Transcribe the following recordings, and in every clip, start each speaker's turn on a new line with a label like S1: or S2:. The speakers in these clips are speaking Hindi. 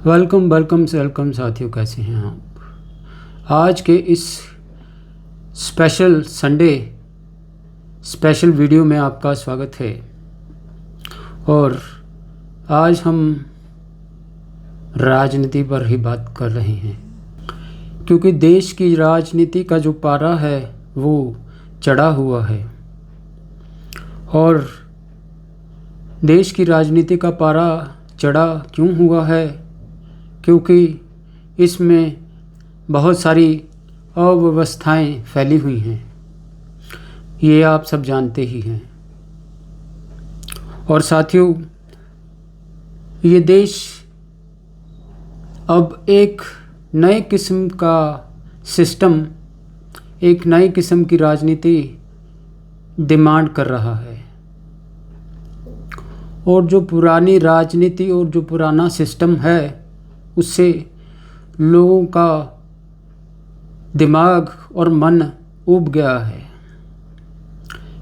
S1: वेलकम साथियों, कैसे हैं आप। आज के इस स्पेशल संडे स्पेशल वीडियो में आपका स्वागत है। और आज हम राजनीति पर ही बात कर रहे हैं, क्योंकि देश की राजनीति का जो पारा है वो चढ़ा हुआ है। और देश की राजनीति का पारा चढ़ा क्यों हुआ है? क्योंकि इसमें बहुत सारी अव्यवस्थाएं फैली हुई हैं, ये आप सब जानते ही हैं। और साथियों, ये देश अब एक नए किस्म का सिस्टम, एक नई किस्म की राजनीति डिमांड कर रहा है। और जो पुरानी राजनीति और जो पुराना सिस्टम है, उससे लोगों का दिमाग और मन ऊब गया है,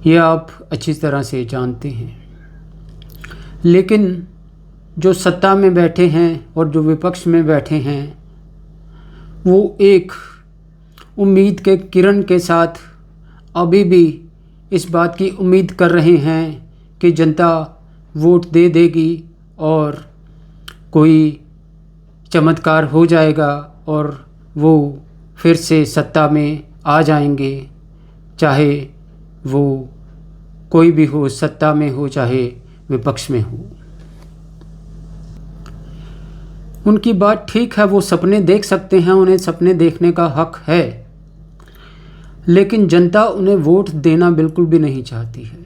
S1: ये आप अच्छी तरह से जानते हैं। लेकिन जो सत्ता में बैठे हैं और जो विपक्ष में बैठे हैं, वो एक उम्मीद के किरण के साथ अभी भी इस बात की उम्मीद कर रहे हैं कि जनता वोट दे देगी और कोई चमत्कार हो जाएगा और वो फिर से सत्ता में आ जाएंगे, चाहे वो कोई भी हो, सत्ता में हो चाहे विपक्ष में हो। उनकी बात ठीक है, वो सपने देख सकते हैं, उन्हें सपने देखने का हक है। लेकिन जनता उन्हें वोट देना बिल्कुल भी नहीं चाहती है।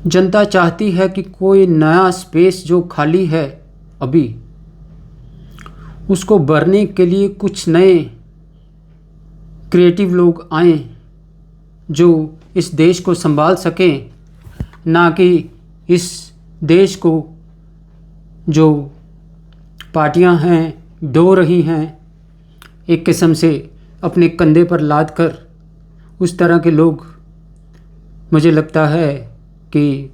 S1: जनता चाहती है कि कोई नया स्पेस जो खाली है अभी, उसको भरने के लिए कुछ नए क्रिएटिव लोग आएं जो इस देश को संभाल सकें, ना कि इस देश को जो पार्टियां हैं डो रही हैं एक किस्म से अपने कंधे पर लाद कर। उस तरह के लोग, मुझे लगता है कि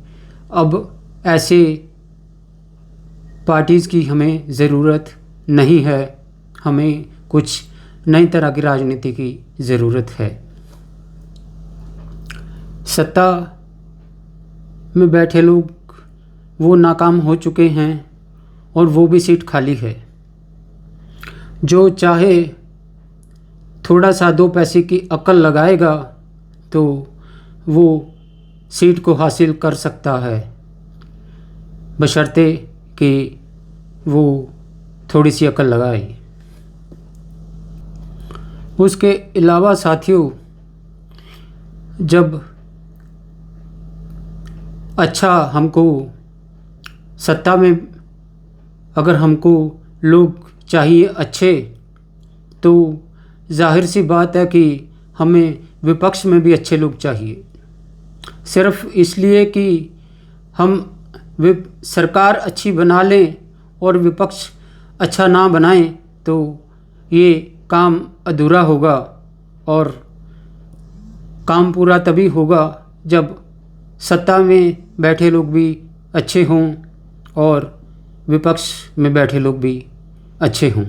S1: अब ऐसे पार्टीज़ की हमें ज़रूरत नहीं है। हमें कुछ नई तरह की राजनीति की ज़रूरत है। सत्ता में बैठे लोग वो नाकाम हो चुके हैं और वो भी सीट खाली है। जो चाहे थोड़ा सा दो पैसे की अक्ल लगाएगा तो वो सीट को हासिल कर सकता है, बशर्ते कि वो थोड़ी सी अक्ल लगाए। उसके अलावा साथियों, जब अच्छा हमको सत्ता में अगर हमको लोग चाहिए अच्छे, तो जाहिर सी बात है कि हमें विपक्ष में भी अच्छे लोग चाहिए। सिर्फ इसलिए कि हम सरकार अच्छी बना लें और विपक्ष अच्छा ना बनाएं तो ये काम अधूरा होगा। और काम पूरा तभी होगा जब सत्ता में बैठे लोग भी अच्छे हों और विपक्ष में बैठे लोग भी अच्छे हों।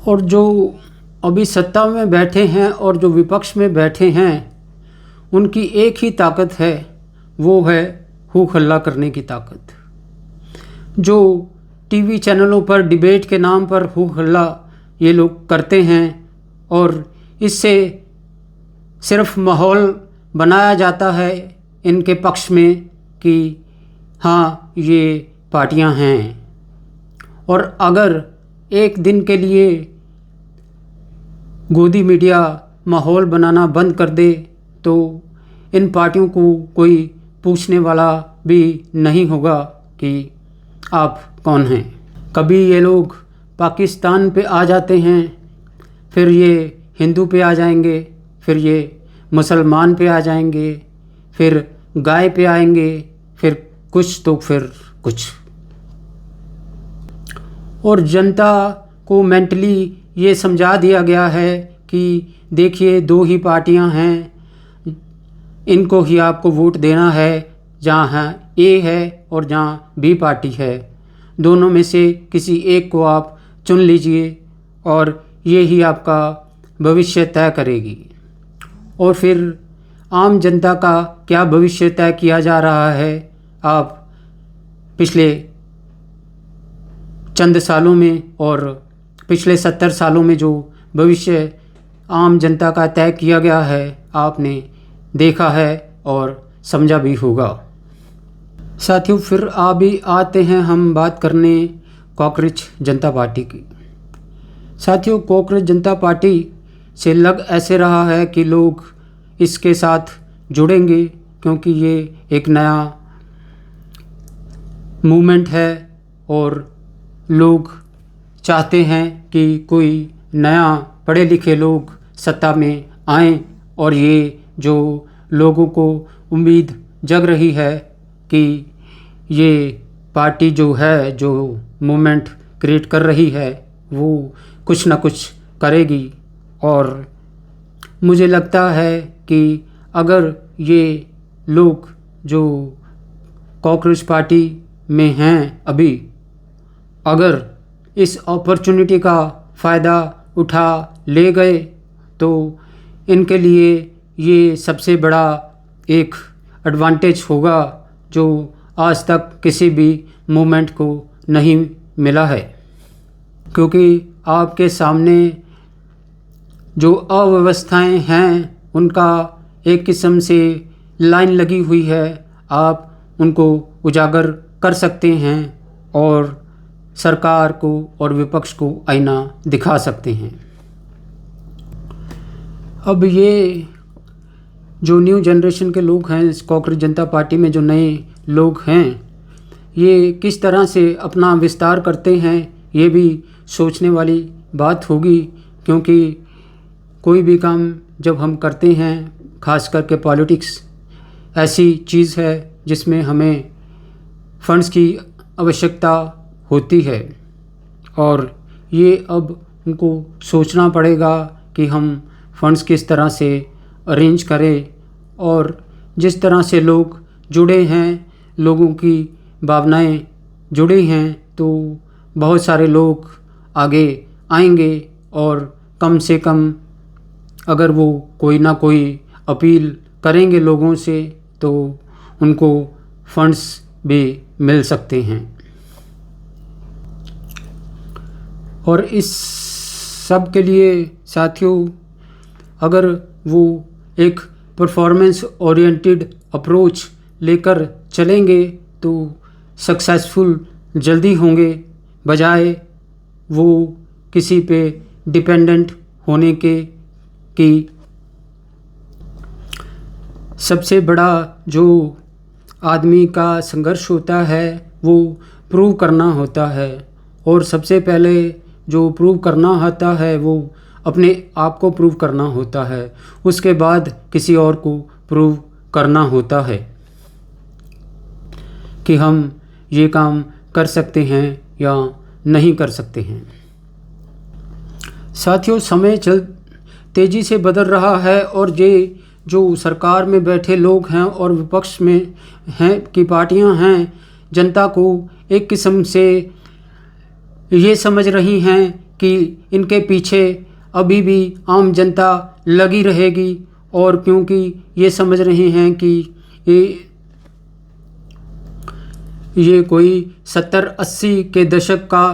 S1: और जो अभी सत्ता में बैठे हैं और जो विपक्ष में बैठे हैं, उनकी एक ही ताकत है, वो है हू हल्ला करने की ताकत। जो टीवी चैनलों पर डिबेट के नाम पर हू हल्ला ये लोग करते हैं और इससे सिर्फ माहौल बनाया जाता है इनके पक्ष में कि हाँ, ये पार्टियां हैं। और अगर एक दिन के लिए गोदी मीडिया माहौल बनाना बंद कर दे तो इन पार्टियों को कोई पूछने वाला भी नहीं होगा कि आप कौन हैं। कभी ये लोग पाकिस्तान पे आ जाते हैं, फिर ये हिंदू पे आ जाएंगे, फिर ये मुसलमान पे आ जाएंगे, फिर गाय पे आएंगे, फिर कुछ तो फिर कुछ। और जनता को मेंटली ये समझा दिया गया है कि देखिए, दो ही पार्टियां हैं, इनको ही आपको वोट देना है, जहाँ ए है और जहाँ बी पार्टी है, दोनों में से किसी एक को आप चुन लीजिए और ये ही आपका भविष्य तय करेगी। और फिर आम जनता का क्या भविष्य तय किया जा रहा है, आप पिछले चंद सालों में और पिछले 70 सालों में जो भविष्य आम जनता का तय किया गया है, आपने देखा है और समझा भी होगा। साथियों, फिर अभी आते हैं हम बात करने कॉकरोच जनता पार्टी की। साथियों, कॉकरोच जनता पार्टी से लग ऐसे रहा है कि लोग इसके साथ जुड़ेंगे, क्योंकि ये एक नया मूवमेंट है और लोग चाहते हैं कि कोई नया पढ़े लिखे लोग सत्ता में आएं। और ये जो लोगों को उम्मीद जग रही है कि ये पार्टी जो है, जो मूवमेंट क्रिएट कर रही है, वो कुछ ना कुछ करेगी। और मुझे लगता है कि अगर ये लोग जो कॉकरोच पार्टी में हैं अभी, अगर इस अपॉर्चुनिटी का फ़ायदा उठा ले गए तो इनके लिए ये सबसे बड़ा एक एडवांटेज होगा जो आज तक किसी भी मूवमेंट को नहीं मिला है। क्योंकि आपके सामने जो अव्यवस्थाएं हैं उनका एक किस्म से लाइन लगी हुई है, आप उनको उजागर कर सकते हैं और सरकार को और विपक्ष को आईना दिखा सकते हैं। अब ये जो न्यू जनरेशन के लोग हैं, इस कॉकरोच जनता पार्टी में जो नए लोग हैं, ये किस तरह से अपना विस्तार करते हैं, ये भी सोचने वाली बात होगी। क्योंकि कोई भी काम जब हम करते हैं, खास करके पॉलिटिक्स ऐसी चीज़ है जिसमें हमें फंड्स की आवश्यकता होती है और ये अब उनको सोचना पड़ेगा कि हम फंड्स किस तरह से अरेंज करें। और जिस तरह से लोग जुड़े हैं, लोगों की भावनाएं जुड़ी हैं, तो बहुत सारे लोग आगे आएंगे और कम से कम अगर वो कोई ना कोई अपील करेंगे लोगों से तो उनको फंड्स भी मिल सकते हैं। और इस सब के लिए साथियों, अगर वो एक परफॉर्मेंस ओरिएंटेड अप्रोच लेकर चलेंगे तो सक्सेसफुल जल्दी होंगे, बजाय वो किसी पे डिपेंडेंट होने के कि सबसे बड़ा जो आदमी का संघर्ष होता है वो प्रूव करना होता है। और सबसे पहले जो प्रूव करना होता है वो अपने आप को प्रूव करना होता है, उसके बाद किसी और को प्रूव करना होता है कि हम ये काम कर सकते हैं या नहीं कर सकते हैं। साथियों, समय तेज़ी से बदल रहा है और ये जो सरकार में बैठे लोग हैं और विपक्ष में हैं की पार्टियां हैं, जनता को एक किस्म से ये समझ रही हैं कि इनके पीछे अभी भी आम जनता लगी रहेगी। और क्योंकि ये समझ रहे हैं कि ये कोई 70-80 के दशक का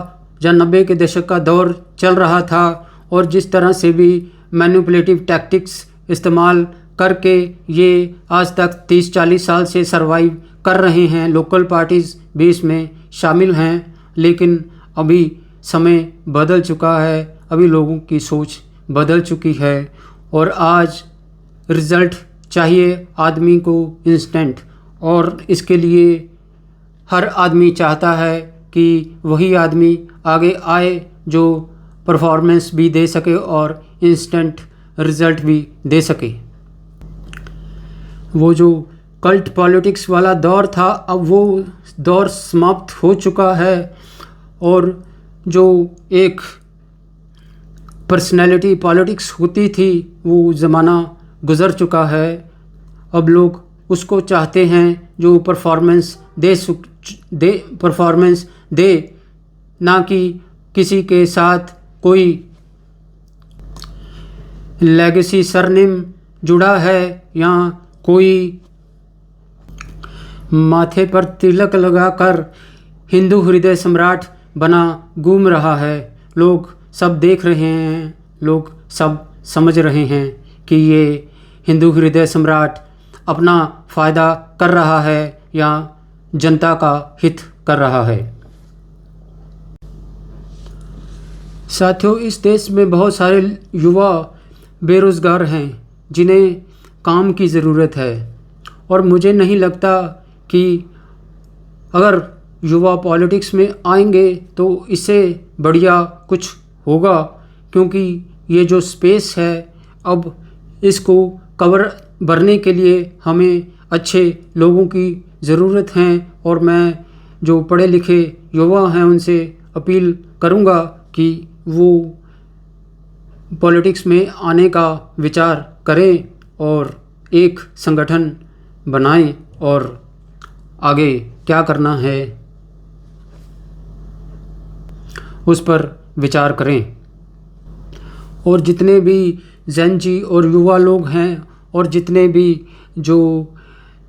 S1: या 90 के दशक का दौर चल रहा था और जिस तरह से भी मैनिपुलेटिव टैक्टिक्स इस्तेमाल करके ये आज तक 30-40 साल से सरवाइव कर रहे हैं। लोकल पार्टीज़ भी इसमें शामिल हैं, लेकिन अभी समय बदल चुका है, अभी लोगों की सोच बदल चुकी है और आज रिज़ल्ट चाहिए आदमी को इंस्टेंट। और इसके लिए हर आदमी चाहता है कि वही आदमी आगे आए जो परफॉर्मेंस भी दे सके और इंस्टेंट रिज़ल्ट भी दे सके। वो जो कल्ट पॉलिटिक्स वाला दौर था, अब वो दौर समाप्त हो चुका है और जो एक पर्सनैलिटी पॉलिटिक्स होती थी वो ज़माना गुज़र चुका है। अब लोग उसको चाहते हैं जो परफॉर्मेंस दे, ना कि किसी के साथ कोई लेगेसी सरनेम जुड़ा है या कोई माथे पर तिलक लगाकर हिंदू हृदय सम्राट बना घूम रहा है। लोग सब देख रहे हैं, लोग सब समझ रहे हैं कि ये हिंदू हृदय सम्राट अपना फ़ायदा कर रहा है या जनता का हित कर रहा है। साथियों, इस देश में बहुत सारे युवा बेरोज़गार हैं जिन्हें काम की ज़रूरत है, और मुझे नहीं लगता कि अगर युवा पॉलिटिक्स में आएंगे तो इससे बढ़िया कुछ होगा, क्योंकि ये जो स्पेस है अब इसको भरने के लिए हमें अच्छे लोगों की ज़रूरत है। और मैं जो पढ़े लिखे युवा हैं उनसे अपील करूँगा कि वो पॉलिटिक्स में आने का विचार करें और एक संगठन बनाएं और आगे क्या करना है उस पर विचार करें। और जितने भी जेन जी और युवा लोग हैं और जितने भी जो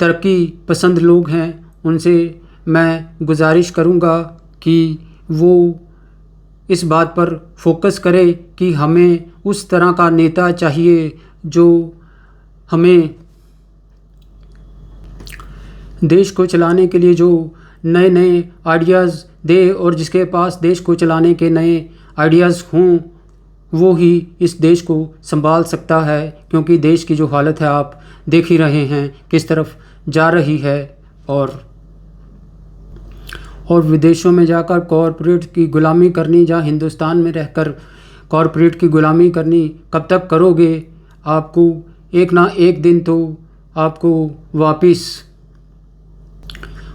S1: तरक्की पसंद लोग हैं उनसे मैं गुजारिश करूंगा कि वो इस बात पर फोकस करें कि हमें उस तरह का नेता चाहिए जो हमें देश को चलाने के लिए जो नए नए आइडियाज़ दे, और जिसके पास देश को चलाने के नए आइडियाज़ हों वो ही इस देश को संभाल सकता है। क्योंकि देश की जो हालत है आप देख ही रहे हैं किस तरफ जा रही है, और विदेशों में जाकर कॉरपोरेट की गुलामी करनी, जहाँ हिंदुस्तान में रहकर कॉरपोरेट की गुलामी करनी कब तक करोगे? आपको एक ना एक दिन तो आपको वापस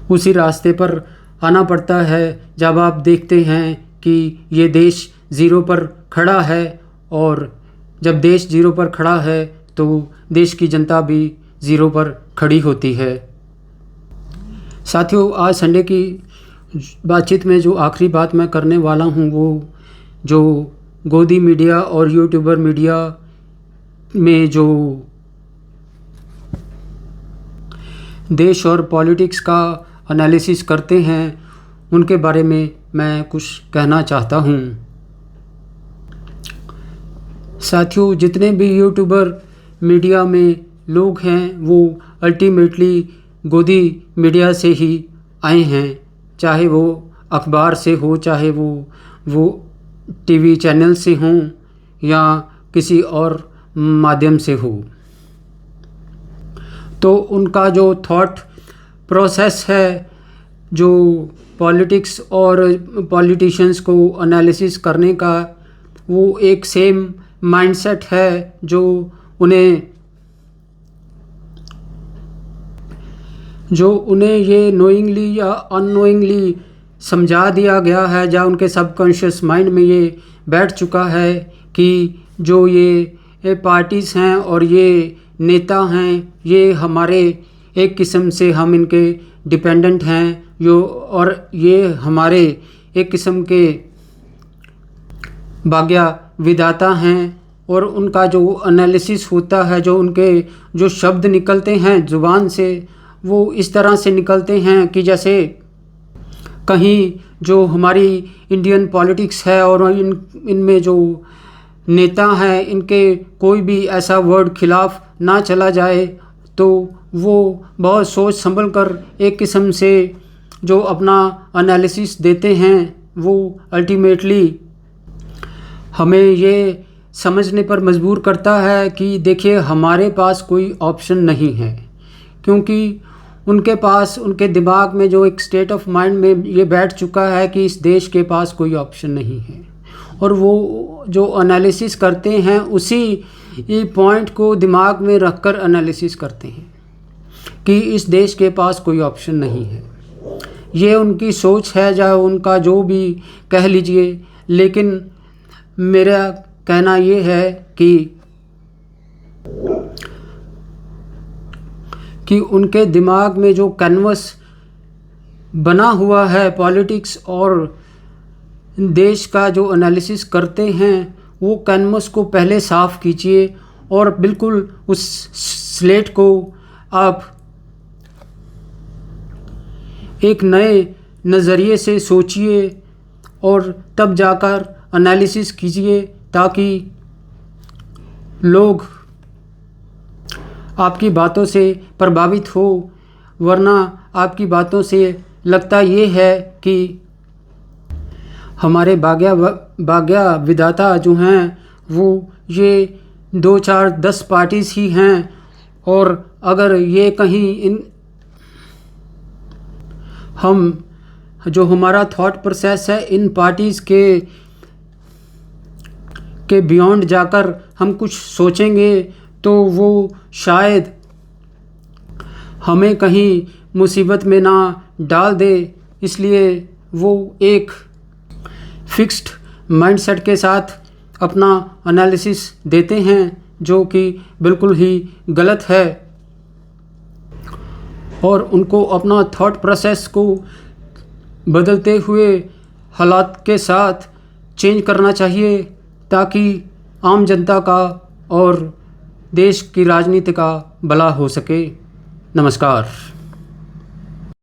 S1: उसी रास्ते पर आना पड़ता है। जब आप देखते हैं कि ये देश ज़ीरो पर खड़ा है, और जब देश ज़ीरो पर खड़ा है तो देश की जनता भी ज़ीरो पर खड़ी होती है। साथियों, आज संडे की बातचीत में जो आखिरी बात मैं करने वाला हूँ वो जो गोदी मीडिया और यूट्यूबर मीडिया में जो देश और पॉलिटिक्स का एनालिसिस करते हैं उनके बारे में मैं कुछ कहना चाहता हूँ। साथियों, जितने भी यूट्यूबर मीडिया में लोग हैं वो अल्टीमेटली गोदी मीडिया से ही आए हैं, चाहे वो अखबार से हो, चाहे वो टीवी चैनल से हों या किसी और माध्यम से हो। तो उनका जो थॉट प्रोसेस है, जो पॉलिटिक्स और पॉलिटिशियंस को एनालिसिस करने का, वो एक सेम माइंडसेट है जो उन्हें ये नोइंगली या अननोइंगली समझा दिया गया है, जहाँ उनके सबकॉन्शियस माइंड में ये बैठ चुका है कि जो ये पार्टीज़ हैं और ये नेता हैं, ये हमारे एक किस्म से हम इनके डिपेंडेंट हैं, और ये हमारे एक किस्म के भाग्य विधाता हैं। और उनका जो एनालिसिस होता है, जो उनके जो शब्द निकलते हैं ज़ुबान से, वो इस तरह से निकलते हैं कि जैसे कहीं जो हमारी इंडियन पॉलिटिक्स है और इनमें जो नेता हैं इनके कोई भी ऐसा वर्ड खिलाफ ना चला जाए, तो वो बहुत सोच संभल कर एक किस्म से जो अपना एनालिसिस देते हैं, वो अल्टीमेटली हमें ये समझने पर मजबूर करता है कि देखिए हमारे पास कोई ऑप्शन नहीं है। क्योंकि उनके पास, उनके दिमाग में जो एक स्टेट ऑफ माइंड में ये बैठ चुका है कि इस देश के पास कोई ऑप्शन नहीं है, और वो जो एनालिसिस करते हैं उसी पॉइंट को दिमाग में रखकर एनालिसिस करते हैं कि इस देश के पास कोई ऑप्शन नहीं है। ये उनकी सोच है, या उनका जो भी कह लीजिए, लेकिन मेरा कहना ये है कि कि उनके दिमाग में जो कैनवस बना हुआ है पॉलिटिक्स और देश का जो एनालिसिस करते हैं, वो कैनवस को पहले साफ़ कीजिए और बिल्कुल उस स्लेट को आप एक नए नज़रिए से सोचिए और तब जाकर एनालिसिस कीजिए, ताकि लोग आपकी बातों से प्रभावित हो। वरना आपकी बातों से लगता ये है कि हमारे भाग्य विधाता जो हैं वो ये 2, 4, 10 पार्टीज़ ही हैं, और अगर ये कहीं हम जो हमारा थॉट प्रोसेस है इन पार्टीज़ के बियॉन्ड जाकर हम कुछ सोचेंगे तो वो शायद हमें कहीं मुसीबत में ना डाल दे। इसलिए वो एक फिक्स्ड माइंडसेट के साथ अपना एनालिसिस देते हैं, जो कि बिल्कुल ही गलत है, और उनको अपना थॉट प्रोसेस को बदलते हुए हालात के साथ चेंज करना चाहिए, ताकि आम जनता का और देश की राजनीति का भला हो सके। नमस्कार।